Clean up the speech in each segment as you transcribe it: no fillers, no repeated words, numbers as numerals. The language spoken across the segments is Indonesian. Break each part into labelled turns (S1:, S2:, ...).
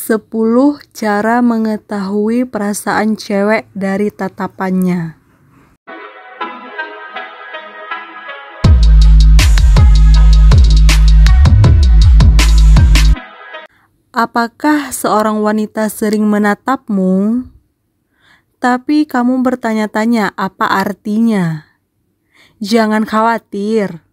S1: 10 cara mengetahui perasaan cewek dari tatapannya. Apakah seorang wanita sering menatapmu, tapi kamu bertanya-tanya apa artinya? Jangan khawatir.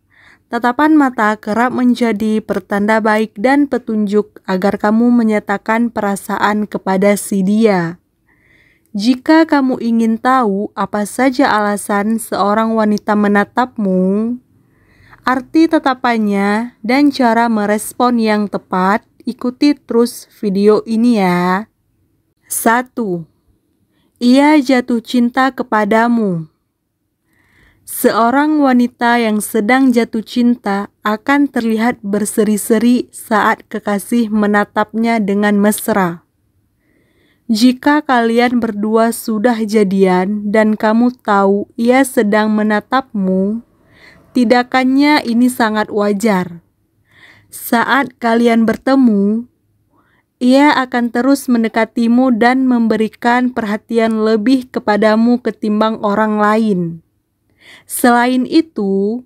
S1: Tatapan mata kerap menjadi pertanda baik dan petunjuk agar kamu menyatakan perasaan kepada si dia. Jika kamu ingin tahu apa saja alasan seorang wanita menatapmu, arti tatapannya, dan cara merespon yang tepat, ikuti terus video ini ya. 1. Ia jatuh cinta kepadamu. Seorang wanita yang sedang jatuh cinta akan terlihat berseri-seri saat kekasih menatapnya dengan mesra. Jika kalian berdua sudah jadian dan kamu tahu ia sedang menatapmu, tindakannya ini sangat wajar. Saat kalian bertemu, ia akan terus mendekatimu dan memberikan perhatian lebih kepadamu ketimbang orang lain. Selain itu,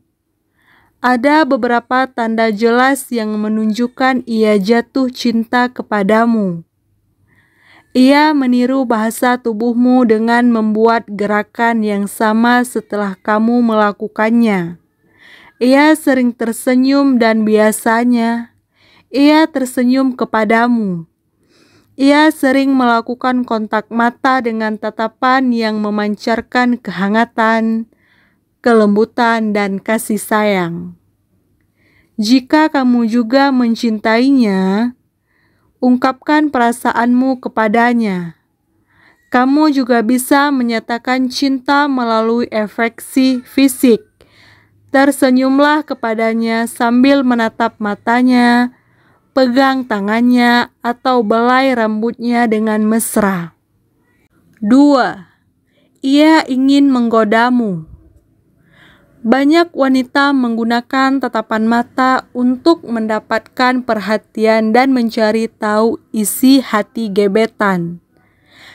S1: ada beberapa tanda jelas yang menunjukkan ia jatuh cinta kepadamu. Ia meniru bahasa tubuhmu dengan membuat gerakan yang sama setelah kamu melakukannya. Ia sering tersenyum dan biasanya ia tersenyum kepadamu. Ia sering melakukan kontak mata dengan tatapan yang memancarkan kehangatan, kelembutan, dan kasih sayang. Jika kamu juga mencintainya, ungkapkan perasaanmu kepadanya. Kamu juga bisa menyatakan cinta melalui afeksi fisik. Tersenyumlah kepadanya sambil menatap matanya, pegang tangannya, atau belai rambutnya dengan mesra. 2. Ia ingin menggodamu. Banyak wanita menggunakan tatapan mata untuk mendapatkan perhatian dan mencari tahu isi hati gebetan.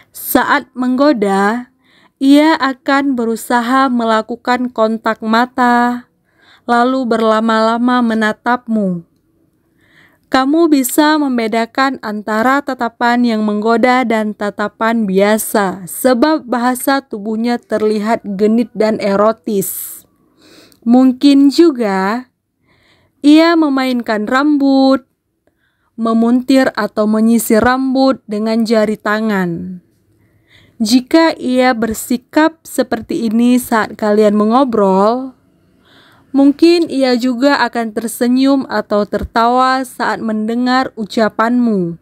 S1: Saat menggoda, ia akan berusaha melakukan kontak mata, lalu berlama-lama menatapmu. Kamu bisa membedakan antara tatapan yang menggoda dan tatapan biasa, sebab bahasa tubuhnya terlihat genit dan erotis. Mungkin juga ia memainkan rambut, memuntir atau menyisir rambut dengan jari tangan. Jika ia bersikap seperti ini saat kalian mengobrol, mungkin ia juga akan tersenyum atau tertawa saat mendengar ucapanmu.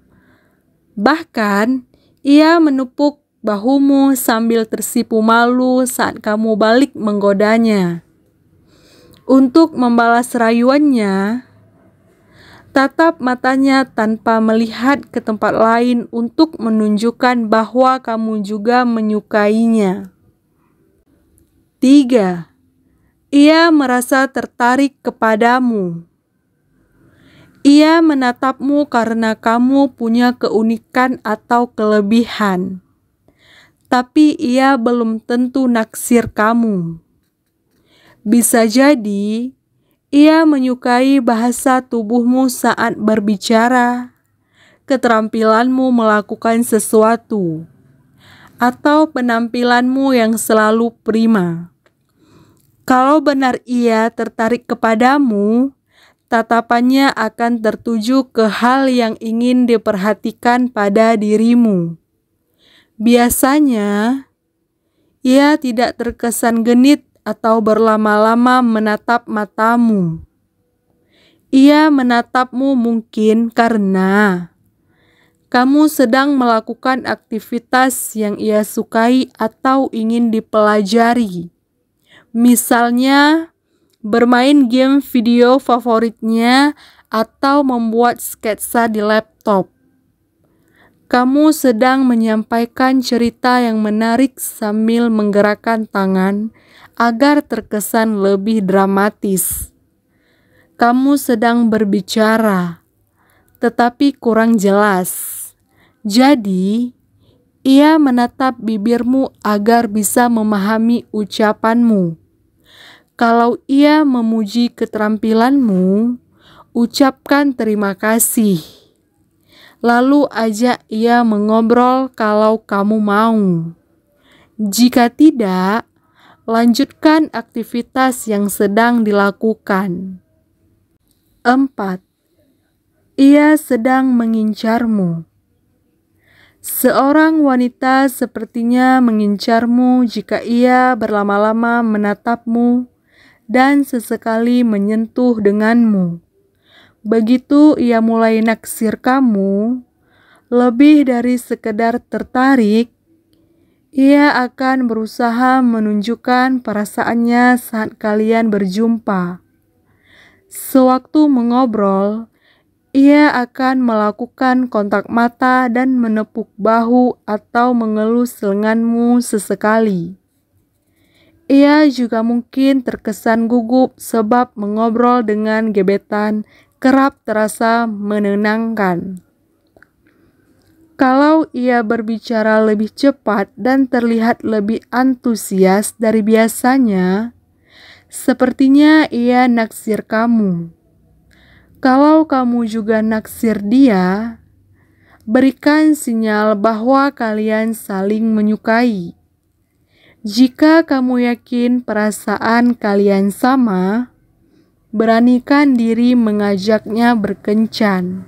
S1: Bahkan, ia menepuk bahumu sambil tersipu malu saat kamu balik menggodanya. Untuk membalas rayuannya, tatap matanya tanpa melihat ke tempat lain untuk menunjukkan bahwa kamu juga menyukainya. 3. Ia merasa tertarik kepadamu. Ia menatapmu karena kamu punya keunikan atau kelebihan, tapi ia belum tentu naksir kamu. Bisa jadi, ia menyukai bahasa tubuhmu saat berbicara, keterampilanmu melakukan sesuatu, atau penampilanmu yang selalu prima. Kalau benar ia tertarik kepadamu, tatapannya akan tertuju ke hal yang ingin diperhatikan pada dirimu. Biasanya, ia tidak terkesan genit atau berlama-lama menatap matamu. Ia menatapmu mungkin karena kamu sedang melakukan aktivitas yang ia sukai atau ingin dipelajari. Misalnya, bermain game video favoritnya atau membuat sketsa di laptop. Kamu sedang menyampaikan cerita yang menarik sambil menggerakkan tangan agar terkesan lebih dramatis. Kamu sedang berbicara, tetapi kurang jelas. Jadi, ia menatap bibirmu agar bisa memahami ucapanmu. Kalau ia memuji keterampilanmu, ucapkan terima kasih. Lalu ajak ia mengobrol kalau kamu mau. Jika tidak, lanjutkan aktivitas yang sedang dilakukan. 4. Ia sedang mengincarmu. Seorang wanita sepertinya mengincarmu jika ia berlama-lama menatapmu dan sesekali menyentuh denganmu. Begitu ia mulai naksir kamu, lebih dari sekedar tertarik, ia akan berusaha menunjukkan perasaannya saat kalian berjumpa. Sewaktu mengobrol, ia akan melakukan kontak mata dan menepuk bahu atau mengelus lenganmu sesekali. Ia juga mungkin terkesan gugup sebab mengobrol dengan gebetan kerap terasa menenangkan. Kalau ia berbicara lebih cepat dan terlihat lebih antusias dari biasanya, sepertinya ia naksir kamu. Kalau kamu juga naksir dia, berikan sinyal bahwa kalian saling menyukai. Jika kamu yakin perasaan kalian sama, beranikan diri mengajaknya berkencan.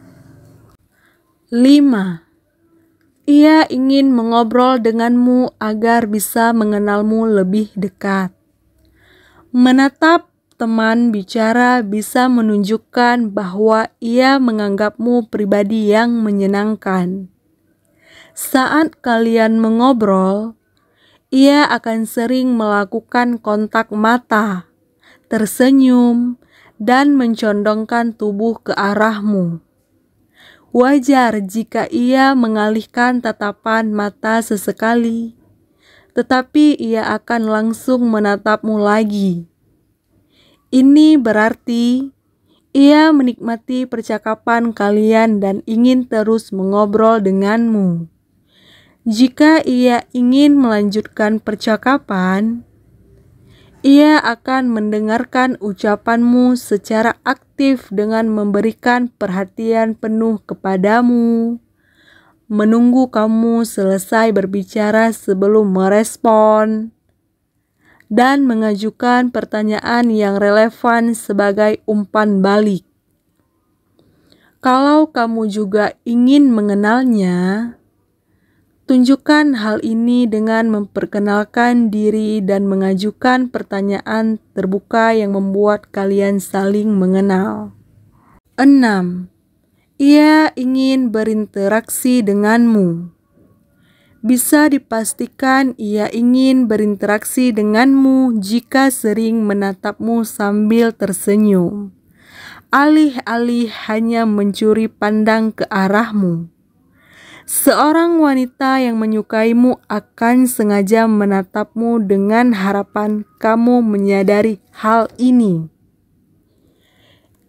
S1: 5. Ia ingin mengobrol denganmu agar bisa mengenalmu lebih dekat. Menatap teman bicara bisa menunjukkan bahwa ia menganggapmu pribadi yang menyenangkan. Saat kalian mengobrol, ia akan sering melakukan kontak mata, tersenyum, dan mencondongkan tubuh ke arahmu. Wajar jika ia mengalihkan tatapan mata sesekali, tetapi ia akan langsung menatapmu lagi. Ini berarti ia menikmati percakapan kalian dan ingin terus mengobrol denganmu. Jika ia ingin melanjutkan percakapan, ia akan mendengarkan ucapanmu secara aktif dengan memberikan perhatian penuh kepadamu, menunggu kamu selesai berbicara sebelum merespon, dan mengajukan pertanyaan yang relevan sebagai umpan balik. Kalau kamu juga ingin mengenalnya, tunjukkan hal ini dengan memperkenalkan diri dan mengajukan pertanyaan terbuka yang membuat kalian saling mengenal. 6. Ia ingin berinteraksi denganmu. Bisa dipastikan ia ingin berinteraksi denganmu jika sering menatapmu sambil tersenyum, alih-alih hanya mencuri pandang ke arahmu. Seorang wanita yang menyukaimu akan sengaja menatapmu dengan harapan kamu menyadari hal ini.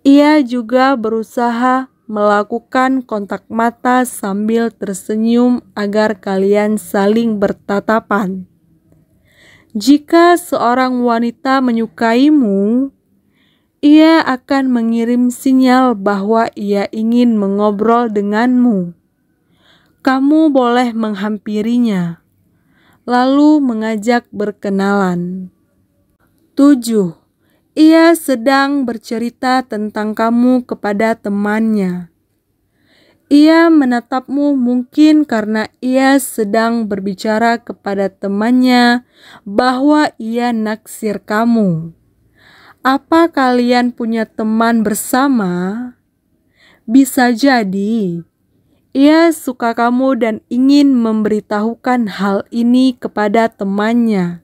S1: Ia juga berusaha melakukan kontak mata sambil tersenyum agar kalian saling bertatapan. Jika seorang wanita menyukaimu, ia akan mengirim sinyal bahwa ia ingin mengobrol denganmu. Kamu boleh menghampirinya, lalu mengajak berkenalan. 7. Ia sedang bercerita tentang kamu kepada temannya. Ia menatapmu mungkin karena ia sedang berbicara kepada temannya bahwa ia naksir kamu. Apa kalian punya teman bersama? Bisa jadi ia suka kamu dan ingin memberitahukan hal ini kepada temannya.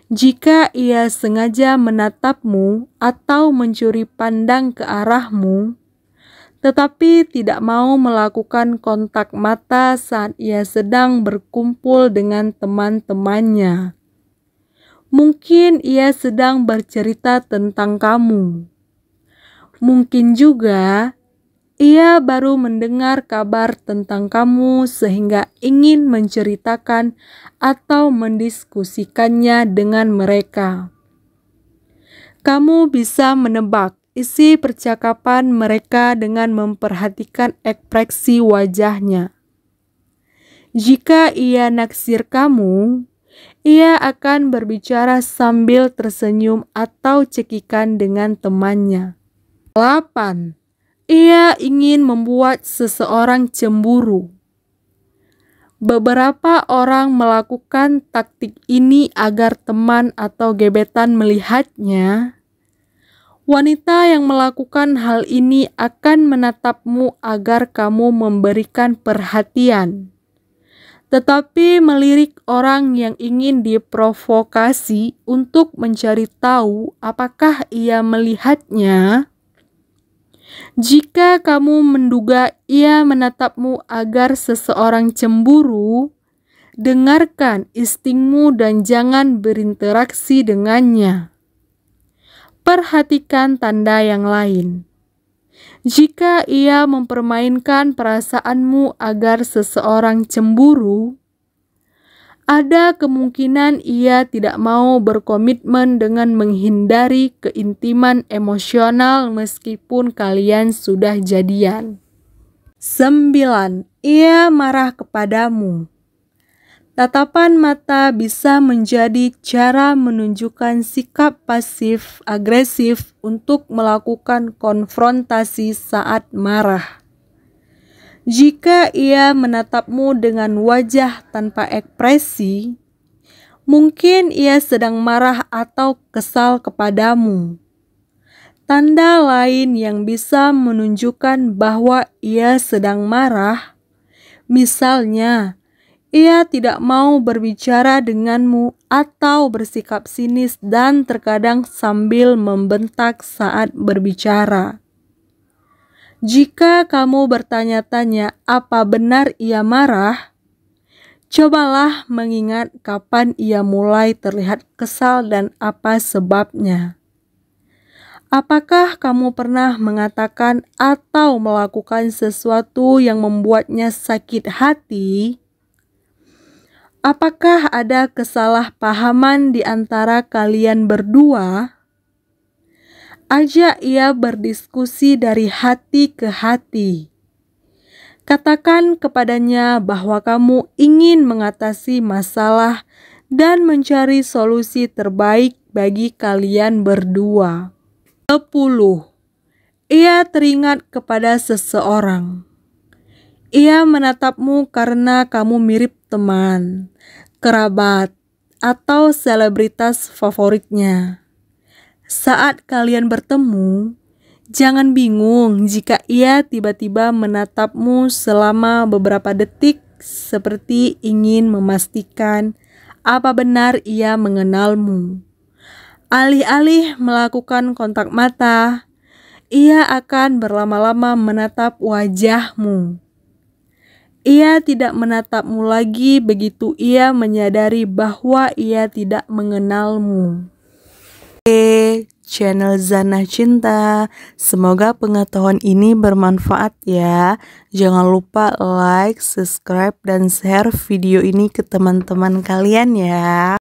S1: Jika ia sengaja menatapmu atau mencuri pandang ke arahmu, tetapi tidak mau melakukan kontak mata saat ia sedang berkumpul dengan teman-temannya, mungkin ia sedang bercerita tentang kamu. Mungkin juga Ia baru mendengar kabar tentang kamu sehingga ingin menceritakan atau mendiskusikannya dengan mereka. Kamu bisa menebak isi percakapan mereka dengan memperhatikan ekspresi wajahnya. Jika ia naksir kamu, ia akan berbicara sambil tersenyum atau cekikan dengan temannya. 8. Ia ingin membuat seseorang cemburu. Beberapa orang melakukan taktik ini agar teman atau gebetan melihatnya. Wanita yang melakukan hal ini akan menatapmu agar kamu memberikan perhatian. Tetapi melirik orang yang ingin diprovokasi untuk mencari tahu apakah ia melihatnya. Jika kamu menduga ia menatapmu agar seseorang cemburu, dengarkan instingmu dan jangan berinteraksi dengannya. Perhatikan tanda yang lain. Jika ia mempermainkan perasaanmu agar seseorang cemburu, ada kemungkinan ia tidak mau berkomitmen dengan menghindari keintiman emosional meskipun kalian sudah jadian. 9. Ia marah kepadamu. Tatapan mata bisa menjadi cara menunjukkan sikap pasif-agresif untuk melakukan konfrontasi saat marah. Jika ia menatapmu dengan wajah tanpa ekspresi, mungkin ia sedang marah atau kesal kepadamu. Tanda lain yang bisa menunjukkan bahwa ia sedang marah, misalnya, ia tidak mau berbicara denganmu atau bersikap sinis dan terkadang sambil membentak saat berbicara. Jika kamu bertanya-tanya apa benar ia marah, cobalah mengingat kapan ia mulai terlihat kesal dan apa sebabnya. Apakah kamu pernah mengatakan atau melakukan sesuatu yang membuatnya sakit hati? Apakah ada kesalahpahaman di antara kalian berdua? Ajak ia berdiskusi dari hati ke hati. Katakan kepadanya bahwa kamu ingin mengatasi masalah dan mencari solusi terbaik bagi kalian berdua. 10. Ia teringat kepada seseorang. Ia menatapmu karena kamu mirip teman, kerabat, atau selebritas favoritnya. Saat kalian bertemu, jangan bingung jika ia tiba-tiba menatapmu selama beberapa detik seperti ingin memastikan apa benar ia mengenalmu. Alih-alih melakukan kontak mata, ia akan berlama-lama menatap wajahmu. Ia tidak menatapmu lagi begitu ia menyadari bahwa ia tidak mengenalmu. Channel Zanah Cinta. Semoga pengetahuan ini bermanfaat ya. Jangan lupa like, subscribe, dan share video ini ke teman-teman kalian ya.